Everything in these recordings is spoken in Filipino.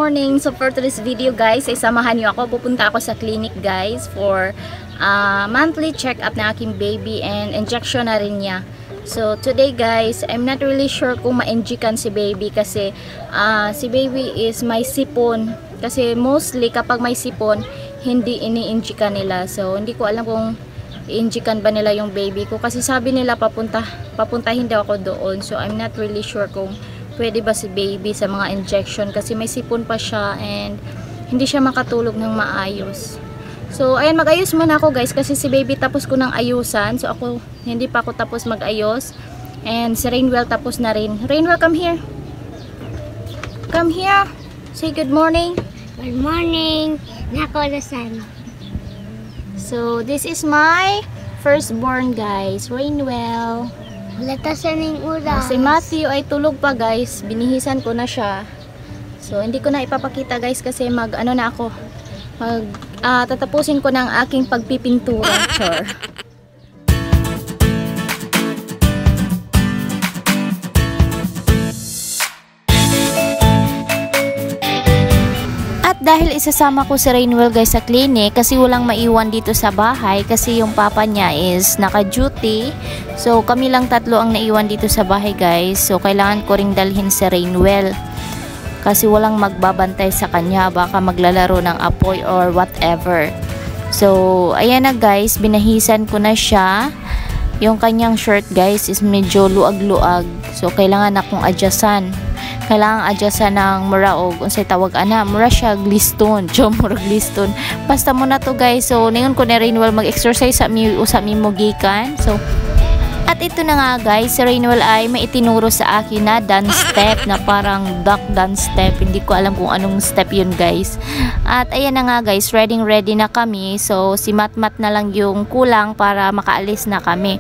morning. So for today's video guys, ay samahan niyo ako. Pupunta ako sa clinic guys for monthly check-up na aking baby and injection na rin niya. So today guys, I'm not really sure kung ma-injikan si baby kasi si baby is may sipon. Kasi mostly kapag may sipon, hindi ini-injikan nila. So hindi ko alam kung i-injikan ba nila yung baby ko. Kasi sabi nila papuntahin daw ako doon. So I'm not really sure kung pwede ba si baby sa mga injection kasi may sipon pa siya and hindi siya makatulog ng maayos. So ayan, mag-ayos muna ako guys kasi si baby tapos ko nang ayusan. So ako, hindi pa ako tapos mag-ayos. And si Rainwell tapos na rin. Rainwell, come here. Come here. Say good morning. Good morning. Nakolasan. So this is my firstborn guys, Rainwell. Latasan ng ulas. Si Matthew ay tulog pa guys. Binihisan ko na siya. So hindi ko na ipapakita guys kasi tatapusin ko ng aking pagpipintura. Char. Dahil isasama ko si Rainwell guys sa clinic kasi walang maiwan dito sa bahay kasi yung papa niya is naka-duty. So kami lang tatlo ang naiwan dito sa bahay guys. So kailangan ko ring dalhin si Rainwell kasi walang magbabantay sa kanya, baka maglalaro ng apoy or whatever. So ayan na guys, binahisan ko na siya. Yung kanyang shirt guys is medyo luag-luag. So kailangan akong adjustan. Kailangan adjustan ng mura o unsay tawag ana, mura siya gliston. Mura gliston. Basta mo na to guys. So ningon ko ni Rainwell mag-exercise sa mi mo gikan. So at ito na nga guys, si Rainwell ay may itinuro sa akin na dance step na parang duck dance step. Hindi ko alam kung anong step yun guys. At ayan na nga guys, ready na kami. So si Matmat na lang yung kulang para makaalis na kami.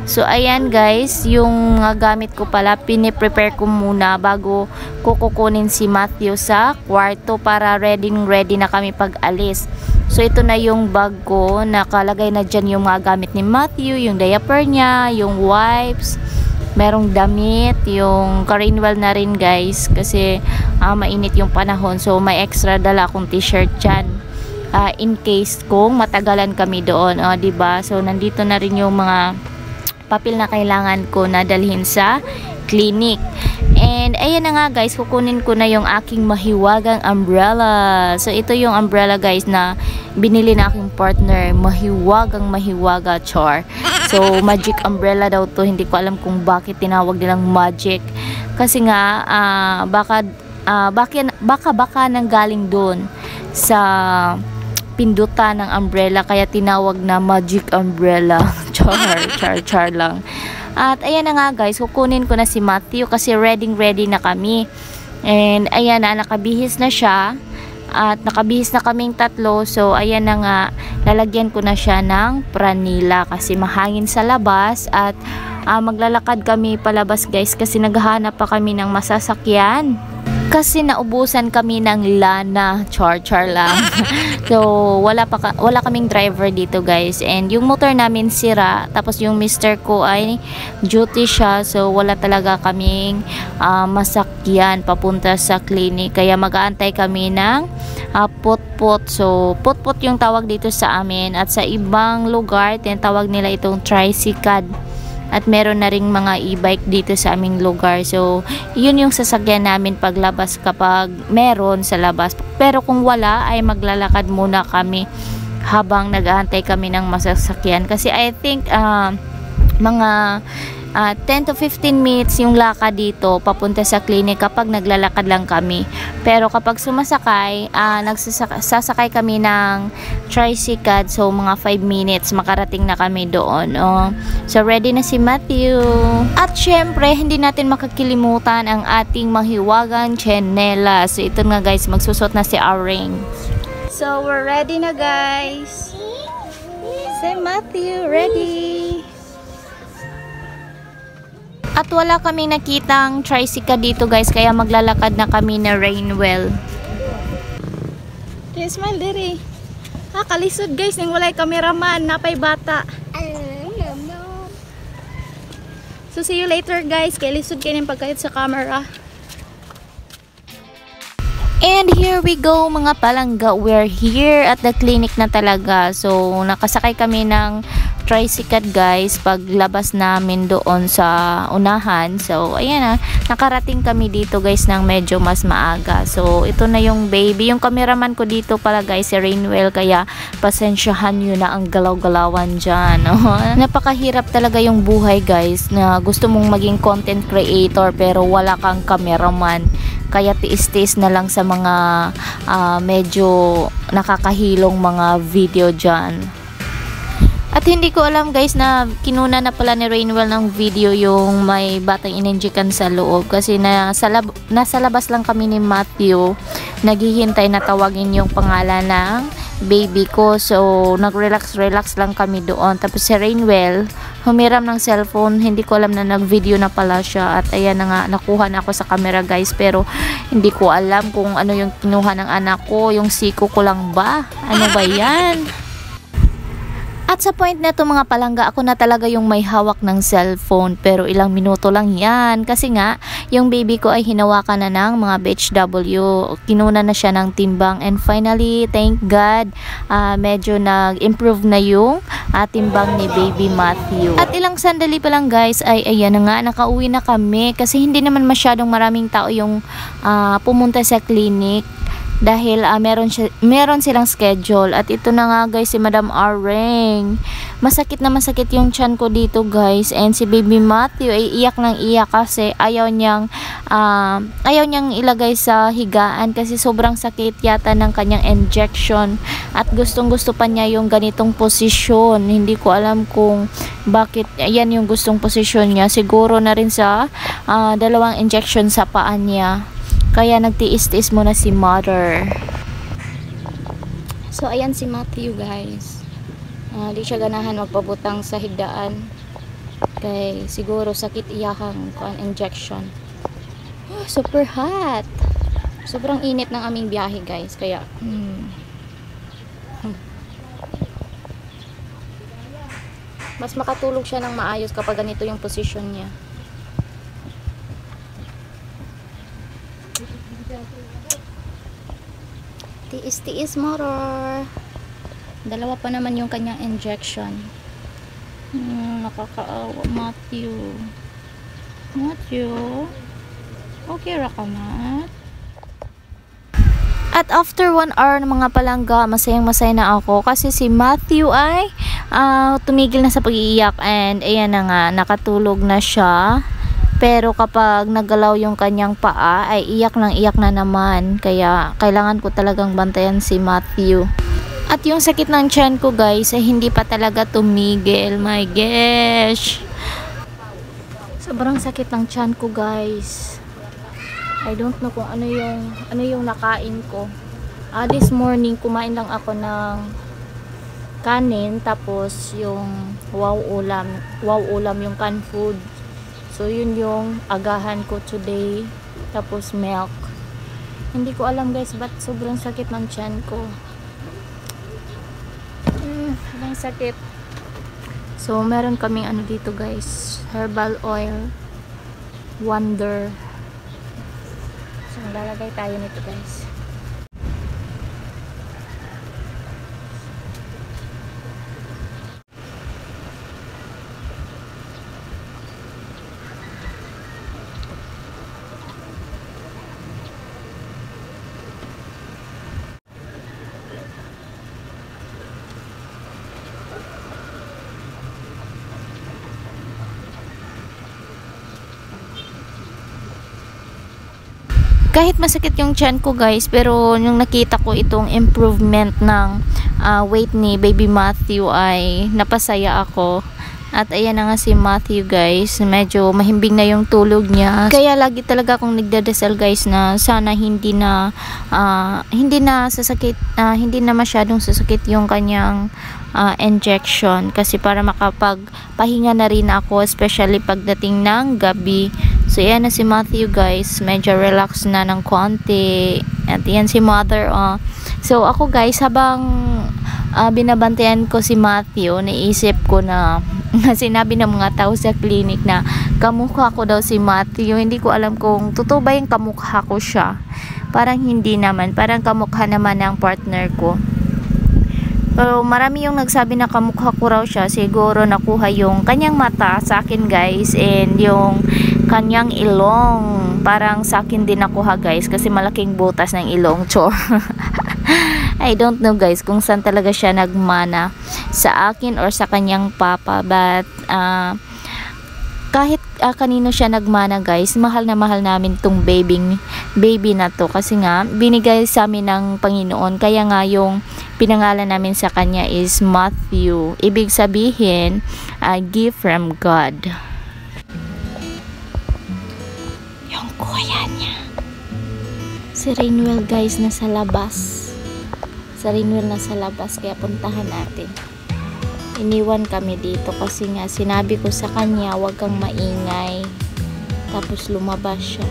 So ayan guys, yung gamit ko pala, piniprepare ko muna bago ko kukunin si Matthew sa kwarto para ready na kami pag alis. So ito na yung bag ko, nakalagay na dyan yung mga gamit ni Matthew, yung diaper niya, yung wipes, merong damit, yung Rainwell na rin guys kasi mainit yung panahon. So may extra dala akong t-shirt dyan in case kung matagalan kami doon, diba? So nandito na rin yung mga papel na kailangan ko na dalhin sa clinic. And ayan na nga guys, kukunin ko na yung aking mahiwagang umbrella. So ito yung umbrella guys na binili na aking partner. Mahiwaga char. So magic umbrella daw to. Hindi ko alam kung bakit tinawag nilang magic. Kasi nga baka nanggaling doon sa pindutan ng umbrella kaya tinawag na magic umbrella. Char lang. At ayan na nga guys, kukunin ko na si Matthew kasi ready na kami. And ayan na, nakabihis na siya. At nakabihis na kaming tatlo. So ayan na nga, lalagyan ko na siya ng pranila kasi mahangin sa labas. At maglalakad kami palabas guys kasi naghahanap pa kami ng masasakyan. Kasi naubusan kami ng lana, char lang. So wala kaming driver dito guys, and yung motor namin sira, tapos yung mister ko ay duty siya, so wala talaga kaming masakyan papunta sa clinic, kaya mag-aantay kami ng put-put. So put-put yung tawag dito sa amin, at sa ibang lugar tinatawag nila itong tricycle. At meron na ring mga e-bike dito sa aming lugar. So, yun yung sasakyan namin paglabas kapag meron sa labas. Pero kung wala, ay maglalakad muna kami habang nag-aantay kami ng masasakyan. Kasi I think mga 10 to 15 minutes yung lakad dito papunta sa clinic kapag naglalakad lang kami. Pero kapag sumasakay, sasakay kami ng tricycle, so mga 5 minutes makarating na kami doon. So ready na si Matthew. At syempre, hindi natin makakilimutan ang ating mahiwagang tsinelas. So ito nga guys, magsusot na si Aring. So we're ready na guys. Si Matthew, ready. At wala kaming nakitang tricycle dito guys, kaya maglalakad na kami na Rainwell. Smile diri. Kalisod guys, ning walay cameraman, napay bata. So see you later guys, kay lisod kayo ng pagkayot sa camera. And here we go mga palangga, we're here at the clinic na talaga. So nakasakay kami ng tricycle guys paglabas namin doon sa unahan. So ayan na, nakarating kami dito guys ng medyo mas maaga. So ito na yung baby, yung cameraman ko dito pala guys si Rainwell, kaya pasensyahan nyo na ang galaw-galawan dyan. Napakahirap talaga yung buhay guys na gusto mong maging content creator pero wala kang cameraman, kaya tiis-tiis na lang sa mga medyo nakakahilong mga video dyan. At hindi ko alam guys na kinuna na pala ni Rainwell ng video yung may batang ininjikan sa loob, kasi nasa labas lang kami ni Matthew naghihintay na tawagin yung pangalan ng baby ko. So nag-relax lang kami doon. Tapos si Rainwell humiram ng cellphone, hindi ko alam na nag-video na pala siya. At ayan na nga, nakuha na ako sa camera guys, pero hindi ko alam kung ano yung kinuha ng anak ko, yung siko ko lang ba, ano ba yan? At sa point na to mga palangga, ako na talaga yung may hawak ng cellphone, pero ilang minuto lang yan kasi nga yung baby ko ay hinawakan na ng mga BHW, kinuna na siya ng timbang, and finally thank God medyo nag-improve na yung timbang ni baby Matthew. At ilang sandali pa lang guys ay ayan na nga, nakauwi na kami kasi hindi naman masyadong maraming tao yung pumunta sa clinic dahil meron silang schedule. At ito na nga guys si Madam Areng, masakit na masakit yung tiyan ko dito guys, and si baby Matthew ay iyak ng iyak kasi ayaw niyang ilagay sa higaan kasi sobrang sakit yata ng kanyang injection, at gustong gusto pa niya yung ganitong posisyon. Hindi ko alam kung bakit ayan yung gustong posisyon niya, siguro na rin sa dalawang injection sa paa niya, kaya nagtiis-tiis muna si mother. So ayan si Matthew guys, di siya ganahan magpabutang sa higdaan kay siguro sakit iyakang injection. Super hot, sobrang init ng aming biyahe guys, kaya mas makatulog siya ng maayos kapag ganito yung position niya. Tiis-tiis motor. Dalawa pa naman yung kanyang injection. Nakakaawa Matthew. Okay ra ka, Mat? At after 1 hour ng mga palangga, masayang-masaya na ako kasi si Matthew ay tumigil na sa pag-iiyak, and ayan na nga, nakatulog na siya. Pero kapag nagalaw yung kanyang paa ay iyak na naman, kaya kailangan ko talagang bantayan si Matthew. At yung sakit ng tiyan ko guys ay hindi pa talaga tumigil. My gosh, sobrang sakit ng tiyan ko guys. I don't know kung ano yung nakain ko. This morning kumain lang ako ng kanin, tapos yung wow ulam yung canned food. So yun yung agahan ko today, tapos milk. Hindi ko alam guys ba't sobrang sakit ng tiyan ko. Ang sakit. So meron kaming ano dito guys, herbal oil Wonder. So lalagay tayo nito guys. Kahit masakit yung tiyan ko guys, pero yung nakita ko itong improvement ng weight ni baby Matthew ay napasaya ako. At ayan na nga si Matthew guys, medyo mahimbing na yung tulog niya. Kaya lagi talaga akong nagdadasal guys na sana hindi na masyadong sasakit yung kanyang injection, kasi para makapagpahinga na rin ako, especially pagdating ng gabi. So yan na si Matthew guys, medyo relax na ng konti. At yan si mother. So ako guys, habang binabantayan ko si Matthew, naisip ko na sinabi ng mga tao sa clinic na kamukha ko daw si Matthew. Hindi ko alam kung totoo ba yung kamukha ko siya. Parang hindi naman. Parang kamukha naman ng partner ko. Pero marami yung nagsabi na kamukha ko raw siya. Siguro nakuha yung kanyang mata sa akin guys. And yung kanyang ilong. Parang sa akin din nakuha guys. Kasi malaking butas ng ilong. Chor. I don't know guys kung saan talaga siya nagmana. Sa akin or sa kanyang papa. But kahit kanino siya nagmana guys, mahal na mahal namin tong baby na to. Kasi nga, binigay sa amin ng Panginoon. Kaya nga yung pinangalan namin sa kanya is Matthew. Ibig sabihin, a gift from God. Yung kuya niya. Si Rainwell guys, nasa labas. Si Rainwell nasa labas, kaya puntahan natin. Iniwan kami dito kasi nga sinabi ko sa kanya wag kang maingay, tapos lumabas siya.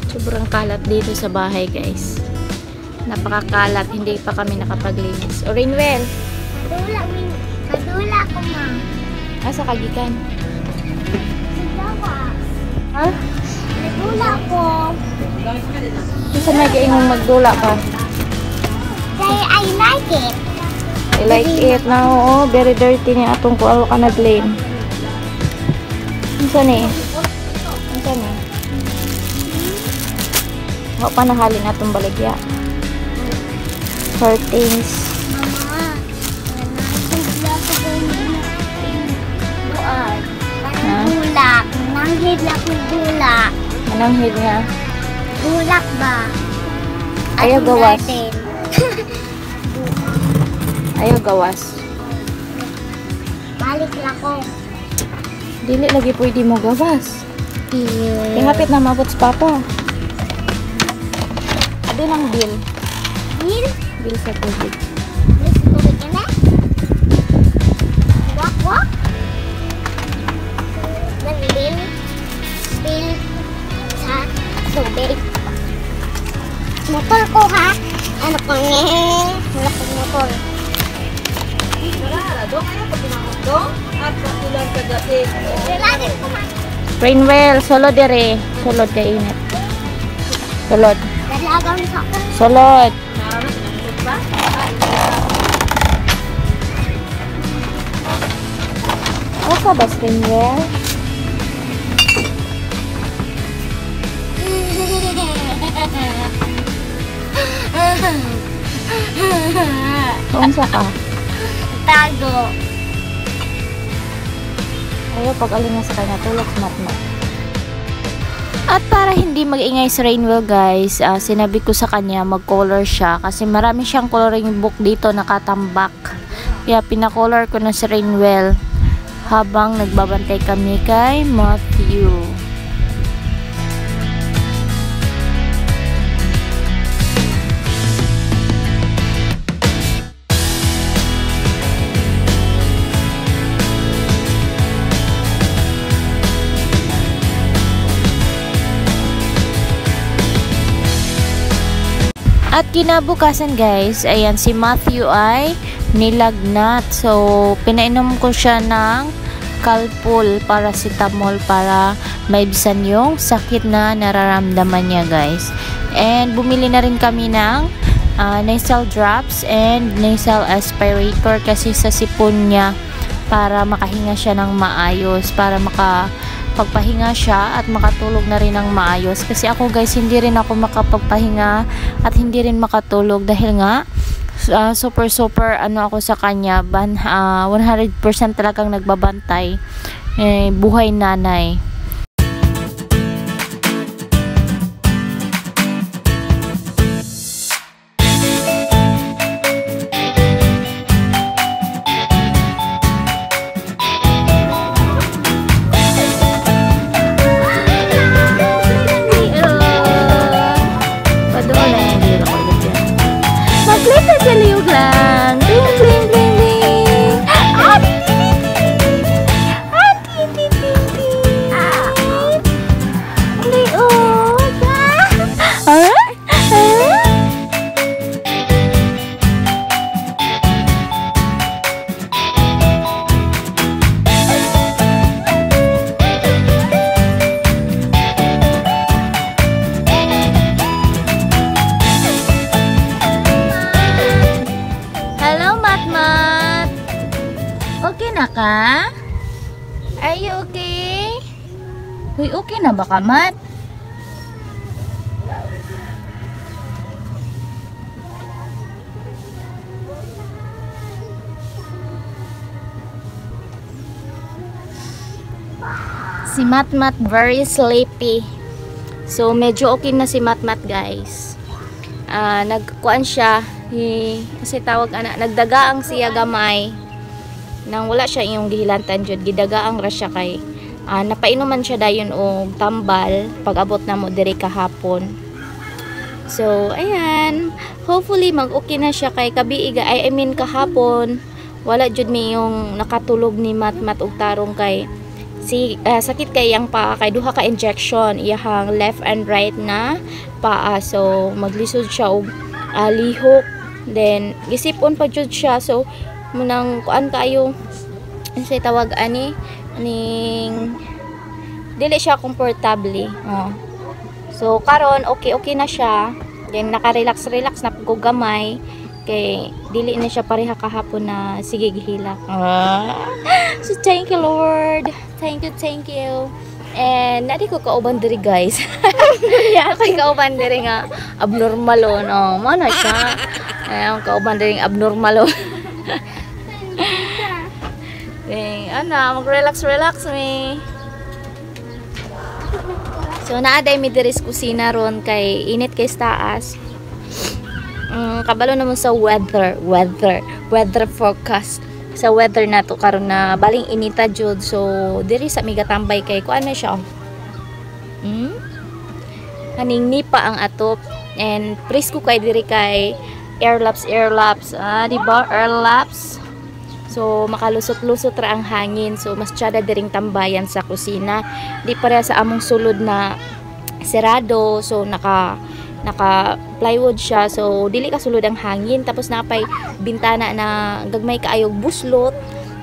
Sobrang kalat dito sa bahay guys, napakakalat, hindi pa kami nakapaglinis. O Rainwell, Kadula ko ma. asa kagikan? Ha? Kadula ko. Isa nag-iingong magdula ka? Say I like it. I like it na. Oo, very dirty ni atong kuaw ka nag-lane. Isa ni? Isa ni? Huwag pa nahalin atong baligya. Curtains. Mama, kadula ko buwan. Parang bulak. Nanghid lang kong bulak. Mananghid nga. Bulak ba? Ayaw Atong gawas. garden. Ayaw gawas. Balik lang ko. Dili lagi pwede mo gawas. Ihapit na mabot sa papa. Adi lang bill. Bill? Bill sa tubig. Bill sa tubig ka na? Wak? Bill? Bill sa tubig. Motor ko ha? Ano ko ngeng? Wala ko motor. Lalagin ko man. Rainwell, solo dire. Sulod ka init. Sulod. Dalagang sa ko. Sulod. Asa ba Rainwell? Unsa ka? Tago. Ayaw pag-alinga sa kanya, tulog mat-mat. At para hindi mag-ingay si Rainwell guys, sinabi ko sa kanya mag-color siya kasi marami siyang coloring book dito nakatambak. Kaya pinakolor ko na si Rainwell habang nagbabantay kami kay Matthew. At kinabukasan guys, ayan si Matthew ay nilagnat. So, pinainom ko siya ng Calpol, paracetamol para maibsan yung sakit na nararamdaman niya guys. And bumili na rin kami ng nasal drops and nasal aspirator kasi sa sipon niya para makahinga siya ng maayos, para pagpahinga siya at makatulog na rin ng maayos. Kasi ako guys, hindi rin ako makapagpahinga at hindi rin makatulog dahil nga super ako sa kanya, 100% talagang nagbabantay, buhay nanay. na ba ka, Mat? Si Matmat very sleepy. So medyo okay na si Matmat, guys. Nagkuan siya kasi tawag nagdagaang siya gamay nang wala siya yung gihilantan jud, gidagaang ra siya kay napainuman siya dayon og tambal pag abot na mo diri kahapon. So ayan, hopefully mag-okay na siya kay kabiiga I mean kahapon wala jud mi yung nakatulog ni Matmat og tarong kay sakit kay yang paa kay duha ka injection iyahang left and right na paa, so maglisod siya og lihok, then gisipon pa jud siya, so munang kuan kayo say tawag ning dili siya komportable. So karon okay na siya, then naka-relax na pagkugamay kay dili na siya pareha kahapon na sige gihilak. So thank you Lord, thank you. And nadi ko kauban diri, guys. Kay kauban diri nga abnormal no, mo na siya. Ayun kauban diri abnormal. Mag-relax mi. So naaday mi diri sa kusina ron kay init kay taas. Kabalo naman sa weather forecast. Sa weather na to karon na baling inita jud, so diri sa migatambay kay kuan na siya. Haning nipa ang atop and presko kay diri kay airlaps di ba airlaps. So makalusot-lusot ra ang hangin, so mas tiyada diring tambayan sa kusina. Di pareha sa among sulod na serado, so naka plywood siya, so dili ka sulod ang hangin, tapos napay bintana na gagmay kaayog buslot,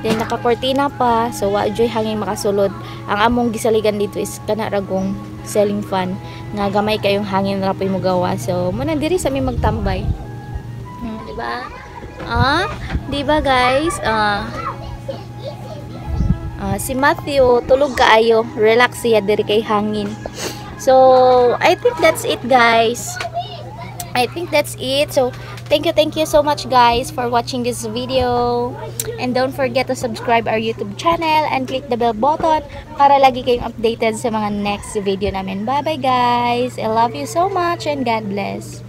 then naka kortina pa, so wa joy hangin makasulod. Ang among gisaligan dito is kana ragong ceiling fan nga gamay kayong hangin ra pay mo gawa, so muna diri sa mi magtambay. Di ba? Di ba guys? Si Matthew tulog kaayo, relax siya diri kay hangin. So, I think that's it, guys. So, thank you so much, guys, for watching this video. And don't forget to subscribe our YouTube channel and click the bell button para lagi kayong updated sa mga next video namin. Bye-bye, guys. I love you so much and God bless.